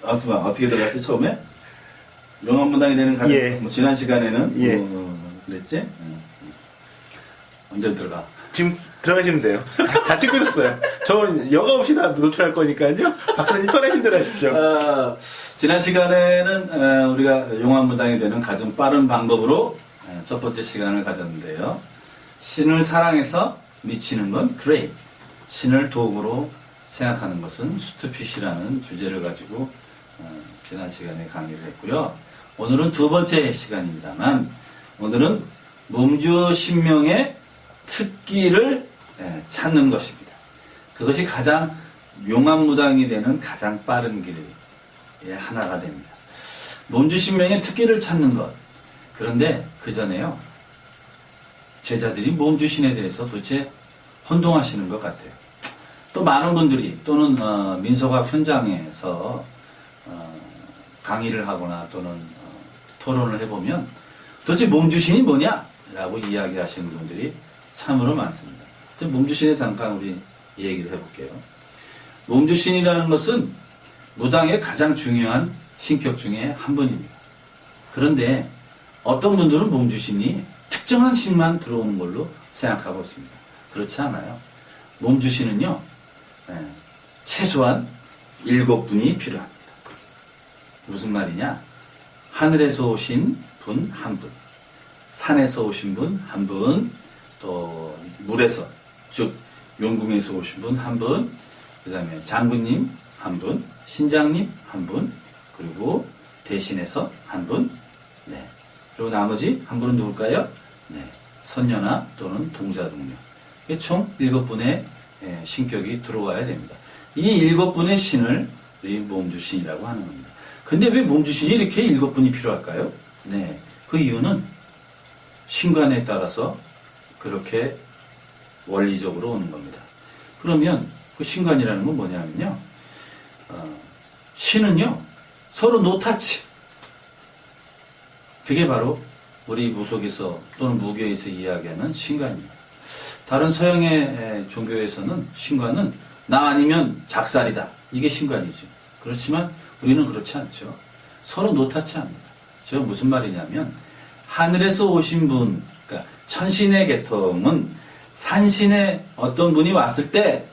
어떻게 들어갔지 처음에? 용암무당이 되는 가장 예. 뭐 지난 시간에는 예. 그랬지? 언제 들어가? 지금 들어가시면 돼요. 다 찍으셨어요. 저 여과 없이 다 노출할 거니까요. 박사님 편하신 대로 하십시오. 지난 시간에는 우리가 용암무당이 되는 가장 빠른 방법으로 첫 번째 시간을 가졌는데요. 신을 사랑해서 미치는 건 great. 신을 도구로 생각하는 것은 stupid이라는 주제를 가지고 지난 시간에 강의를 했고요. 오늘은 두 번째 시간입니다만 오늘은 몸주어 신명의 특기를 찾는 것입니다. 그것이 가장 용암무당이 되는 가장 빠른 길의 하나가 됩니다. 몸주 신명의 특기를 찾는 것. 그런데 그 전에요. 제자들이 몸주신에 대해서 도대체 혼동하시는 것 같아요. 또 많은 분들이 또는 민속학 현장에서 강의를 하거나 또는 토론을 해보면 도대체 몸주신이 뭐냐? 라고 이야기하시는 분들이 참으로 많습니다. 몸주신에 잠깐 우리 얘기를 해볼게요. 몸주신이라는 것은 무당의 가장 중요한 신격 중에 한 분입니다. 그런데 어떤 분들은 몸주신이 특정한 신만 들어오는 걸로 생각하고 있습니다. 그렇지 않아요. 몸주신은요, 최소한 7분이 필요합니다. 무슨 말이냐? 하늘에서 오신 분 한 분, 산에서 오신 분 한 분, 또 물에서, 즉 용궁에서 오신 분 한 분, 그 다음에 장군님 한 분, 신장님 한 분, 그리고 대신에서 한 분, 네. 그리고 나머지 한 분은 누굴까요? 네. 선녀나 또는 동자동료. 총 7분의 신격이 들어와야 됩니다. 이 7분의 신을 우리 몸주신이라고 하는 겁니다. 근데 왜 몸주신이 이렇게 7분이 필요할까요? 네. 그 이유는 신관에 따라서 그렇게 원리적으로 오는 겁니다. 그러면 그 신관이라는 건 뭐냐면요. 신은요, 서로 노타치. 그게 바로 우리 무속에서 또는 무교에서 이야기하는 신관입니다. 다른 서양의 종교에서는 신관은 나 아니면 작살이다. 이게 신관이죠. 그렇지만 우리는 그렇지 않죠. 서로 노타치 합니다. 저 무슨 말이냐면 하늘에서 오신 분, 그러니까 천신의 계통은 산신의 어떤 분이 왔을 때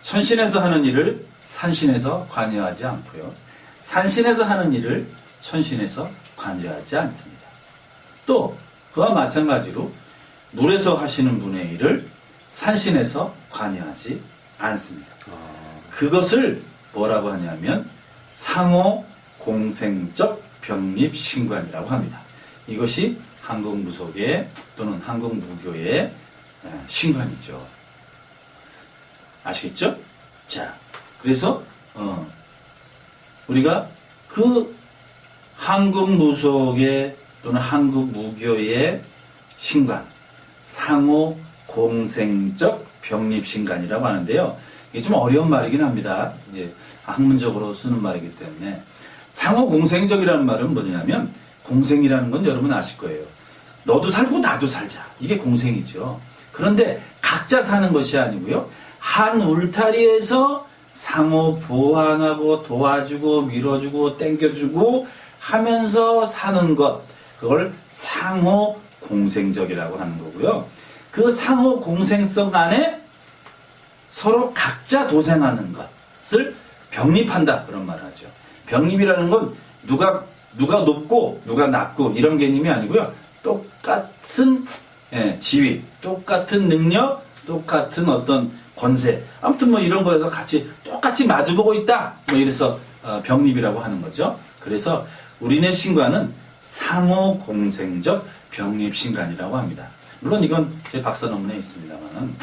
천신에서 하는 일을 산신에서 관여하지 않고요. 산신에서 하는 일을 천신에서 관여하지 않습니다. 또 그와 마찬가지로 물에서 하시는 분의 일을 산신에서 관여하지 않습니다. 그것을 뭐라고 하냐면 상호 공생적 병립신관이라고 합니다. 이것이 한국 무속의 또는 한국 무교의 신관이죠. 아시겠죠? 자, 그래서 우리가 그 한국 무속의 또는 한국 무교의 신관, 상호 공생적 병립신관이라고 하는데요. 이게 좀 어려운 말이긴 합니다. 이제 학문적으로 쓰는 말이기 때문에. 상호 공생적이라는 말은 뭐냐면 공생이라는 건 여러분 아실 거예요. 너도 살고 나도 살자. 이게 공생이죠. 그런데 각자 사는 것이 아니고요. 한 울타리에서 상호 보완하고 도와주고 밀어주고 땡겨주고 하면서 사는 것. 그걸 상호 공생적이라고 하는 거고요. 그 상호 공생성 안에 서로 각자 도생하는 것을 병립한다. 그런 말을 하죠. 병립이라는 건 누가 높고 누가 낮고 이런 개념이 아니고요. 똑같은 지위, 똑같은 능력, 똑같은 어떤 권세, 아무튼 뭐 이런 거에서 같이 똑같이 마주보고 있다. 뭐 이래서 병립이라고 하는 거죠. 그래서 우리네 신관은 상호 공생적 병립신관이라고 합니다. 물론 이건 제 박사 논문에 있습니다만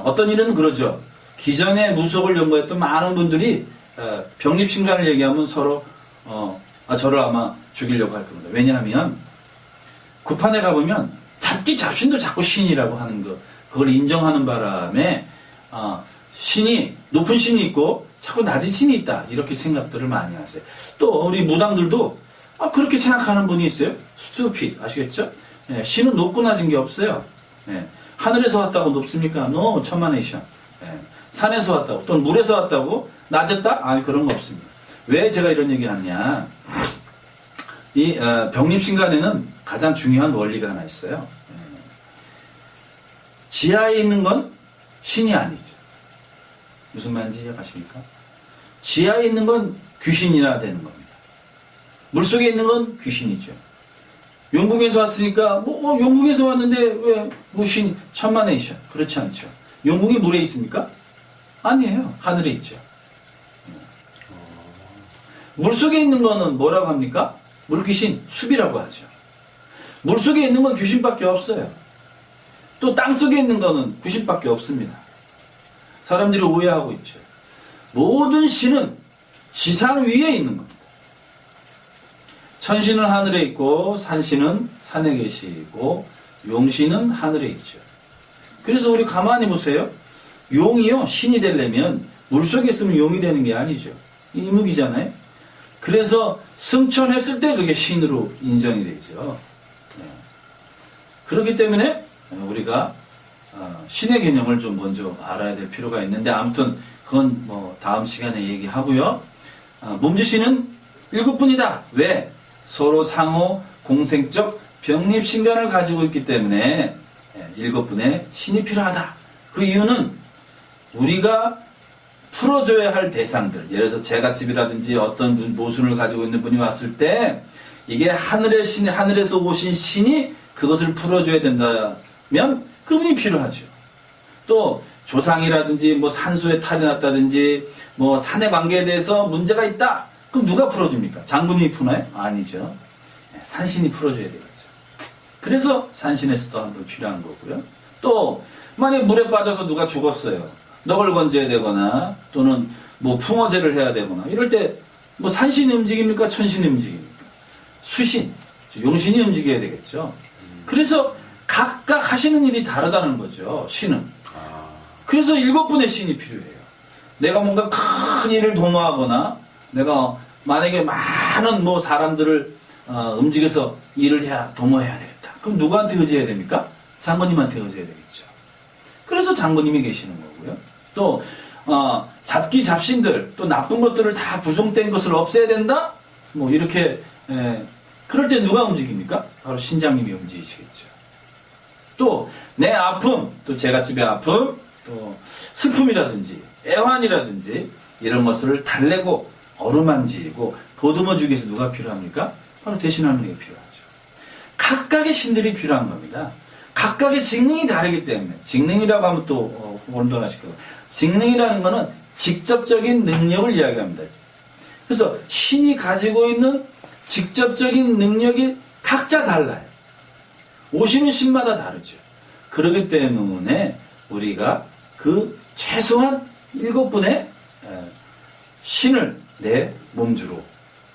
어떤 일은 그러죠. 기존에 무속을 연구했던 많은 분들이 병립신관을 얘기하면 서로 저를 아마 죽이려고 할 겁니다. 왜냐하면 구판에 가보면 잡신도 자꾸 신이라고 하는 거, 그걸 인정하는 바람에 신이 높은 신이 있고 자꾸 낮은 신이 있다 이렇게 생각들을 많이 하세요. 또 우리 무당들도 그렇게 생각하는 분이 있어요. stupid 아시겠죠? 신은 높고 낮은 게 없어요. 하늘에서 왔다고 높습니까? No, 천만에이션. 산에서 왔다고 또는 물에서 왔다고 낮았다? 그런 거 없습니다. 왜 제가 이런 얘기 하느냐. 이 병립신간에는 가장 중요한 원리가 하나 있어요. 지하에 있는 건 신이 아니죠. 무슨 말인지 이해가십니까? 지하에 있는 건 귀신이나 되는 겁니다. 물속에 있는 건 귀신이죠. 영국에서 왔으니까 영국에서 왔는데 왜 무신 천만에이션 그렇지 않죠. 영국이 물에 있습니까? 아니에요. 하늘에 있죠. 물속에 있는 거는 뭐라고 합니까? 물귀신, 숲이라고 하죠. 물속에 있는 건 귀신밖에 없어요. 또 땅속에 있는 거는 귀신밖에 없습니다. 사람들이 오해하고 있죠. 모든 신은 지상 위에 있는 겁니다. 천신은 하늘에 있고 산신은 산에 계시고 용신은 하늘에 있죠. 그래서 우리 가만히 보세요. 용이요, 신이 되려면 물속에 있으면 용이 되는 게 아니죠. 이무기잖아요. 그래서 승천했을 때 그게 신으로 인정이 되죠. 그렇기 때문에 우리가 신의 개념을 좀 먼저 알아야 될 필요가 있는데, 아무튼 그건 뭐 다음 시간에 얘기하고요. 몸주신은 7분이다. 왜? 서로 상호 공생적 병립신간을 가지고 있기 때문에 7분의 신이 필요하다. 그 이유는 우리가 풀어줘야 할 대상들, 예를 들어서 제갓집이라든지 어떤 모순을 가지고 있는 분이 왔을 때 이게 하늘의 신, 하늘에서 오신 신이 그것을 풀어줘야 된다면 그분이 필요하죠. 또 조상이라든지 뭐 산소에 탈이 났다든지 뭐 산의 관계에 대해서 문제가 있다. 그럼 누가 풀어줍니까? 장군이 푸나요? 아니죠. 산신이 풀어줘야 되겠죠. 그래서 산신에서도 한 번 필요한 거고요. 또 만약에 물에 빠져서 누가 죽었어요. 넋을 건져야 되거나 또는 뭐 풍어제를 해야 되거나 이럴 때 뭐 산신이 움직입니까? 천신이 움직입니까? 수신, 용신이 움직여야 되겠죠. 그래서 각각 하시는 일이 다르다는 거죠. 신은. 그래서 7분의 신이 필요해요. 내가 뭔가 큰 일을 도모하거나 내가 만약에 많은 뭐 사람들을 움직여서 일을 해야 도모해야 되겠다. 그럼 누구한테 의지해야 됩니까? 장모님한테 의지해야 되겠죠. 그래서 장모님이 계시는 거고요. 또 잡기 잡신들, 또 나쁜 것들을 다 부종된 것을 없애야 된다. 뭐 이렇게 그럴 때 누가 움직입니까? 바로 신장님이 움직이시겠죠. 또 내 아픔, 또 제갓집의 아픔, 또 슬픔이라든지 애환이라든지 이런 것을 달래고 어루만지고 보듬어주기 위해서 누가 필요합니까? 바로 대신하는 게 필요하죠. 각각의 신들이 필요한 겁니다. 각각의 직능이 다르기 때문에, 직능이라고 하면 또 혼돈하실 거예요. 직능이라는 것은 직접적인 능력을 이야기합니다. 그래서 신이 가지고 있는 직접적인 능력이 각자 달라요. 오시는 신마다 다르죠. 그렇기 때문에 우리가 그 최소한 7분의 신을 내 몸주로,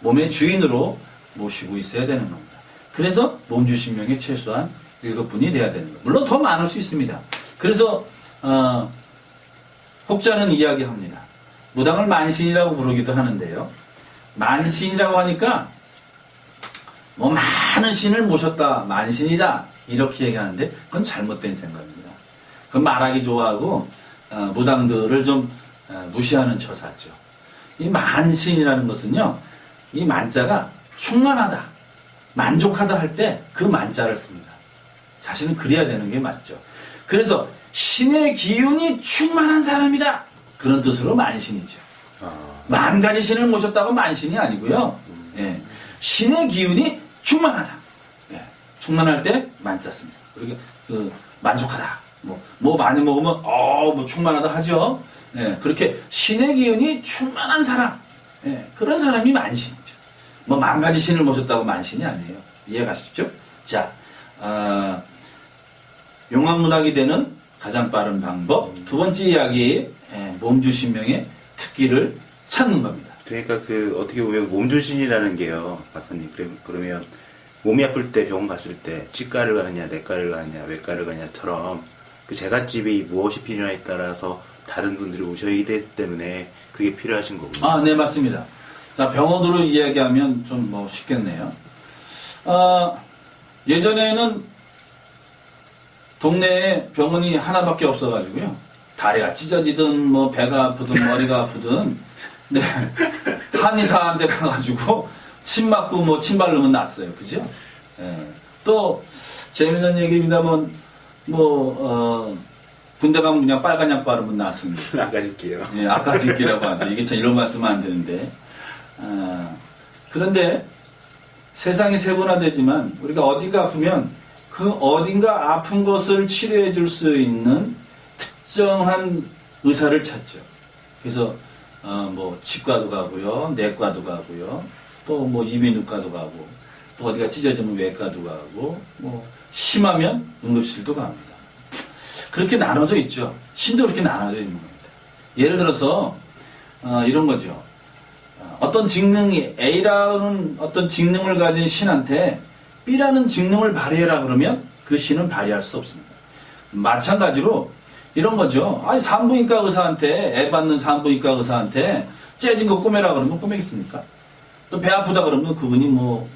몸의 주인으로 모시고 있어야 되는 겁니다. 그래서 몸주신명이 최소한 7분이 돼야 되는 거예요. 물론 더 많을 수 있습니다. 그래서 혹자는 이야기합니다. 무당을 만신이라고 부르기도 하는데요. 만신이라고 하니까 뭐 많은 신을 모셨다, 만신이다 이렇게 얘기하는데 그건 잘못된 생각입니다. 그건 말하기 좋아하고 무당들을 좀 무시하는 처사죠. 이 만신이라는 것은요, 이 만자가 충만하다, 만족하다 할 때 그 만자를 씁니다. 사실은 그래야 되는 게 맞죠. 그래서 신의 기운이 충만한 사람이다, 그런 뜻으로 만신이죠. 만 가지 신을 모셨다고 만신이 아니고요. 예. 신의 기운이 충만하다. 예. 충만할 때 만자 씁니다. 그리고 만족하다. 뭐 많이 먹으면 뭐 충만하다 하죠. 예. 그렇게 신의 기운이 충만한 사람, 예. 그런 사람이 만신이죠. 뭐 만 가지 신을 모셨다고 만신이 아니에요. 이해가시죠? 자, 용왕무당이 되는 가장 빠른 방법, 두 번째 이야기, 몸주신명의 특기를 찾는 겁니다. 그러니까 어떻게 보면 몸주신이라는 게요, 박사님. 그러면 몸이 아플 때 병원 갔을 때 치과를 가느냐, 내과를 가느냐, 외과를 가느냐처럼 그 제갓집이 무엇이 필요하냐에 따라서 다른 분들이 오셔야 되기 때문에 그게 필요하신 거군요. 네, 맞습니다. 자, 병원으로 이야기하면 좀 뭐 쉽겠네요. 예전에는 동네에 병원이 하나밖에 없어가지고요. 다리가 찢어지든 뭐 배가 아프든 머리가 아프든 네. 한의사한테 가가지고 침 맞고 뭐 침 바르면 낫어요. 그죠? 예. 또 재미있는 얘기입니다만 군대 가면 그냥 빨간 약 바르면 낫습니다. 나가실게요. 예, 아까 짓기라고 하죠. 이게 참 이런 말씀은 안 되는데. 그런데 세상이 세분화되지만 우리가 어디가 아프면 그 어딘가 아픈 것을 치료해 줄 수 있는 특정한 의사를 찾죠. 그래서 치과도 가고요, 내과도 가고요, 또 이비인후과도 가고, 또 어디가 찢어지면 외과도 가고, 심하면 응급실도 갑니다. 그렇게 나눠져 있죠. 신도 그렇게 나눠져 있는 겁니다. 예를 들어서 이런 거죠. 어떤 직능이 A라는 어떤 직능을 가진 신한테 B라는 직능을 발휘해라 그러면 그 신은 발휘할 수 없습니다. 마찬가지로 이런 거죠. 아니 산부인과 의사한테 애 받는 산부인과 의사한테 째진 거 꼬매라 그러면 꼬매겠습니까? 또 배 아프다 그러면 그분이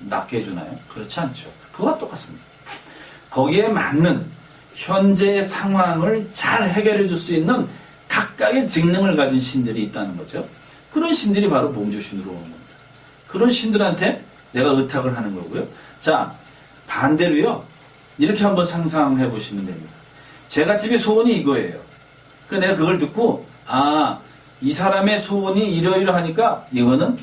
낫게 해주나요? 그렇지 않죠. 그거와 똑같습니다. 거기에 맞는 현재의 상황을 잘 해결해 줄 수 있는 각각의 직능을 가진 신들이 있다는 거죠. 그런 신들이 바로 몸주신으로 오는 겁니다. 그런 신들한테 내가 의탁을 하는 거고요. 자, 반대로요. 이렇게 한번 상상해 보시면 됩니다. 제가 집에 소원이 이거예요. 내가 그걸 듣고 이 사람의 소원이 이러이러하니까 이거는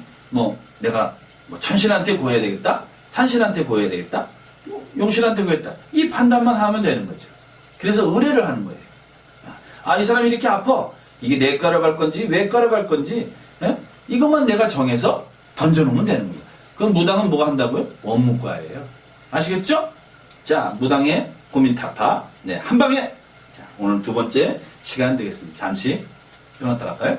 내가 천신한테 구해야 되겠다. 산신한테 구해야 되겠다. 용신한테 구했다. 이 판단만 하면 되는 거죠. 그래서 의뢰를 하는 거예요. 이 사람이 이렇게 아파. 이게 내과로 갈 건지 외과로 갈 건지 이것만 내가 정해서 던져놓으면 되는 거예요. 그럼 무당은 뭐가 한다고요? 원무과예요. 아시겠죠? 자, 무당의 고민 타파. 네, 한 방에. 자, 오늘 두 번째 시간 되겠습니다. 잠시 끊었다 갈까요?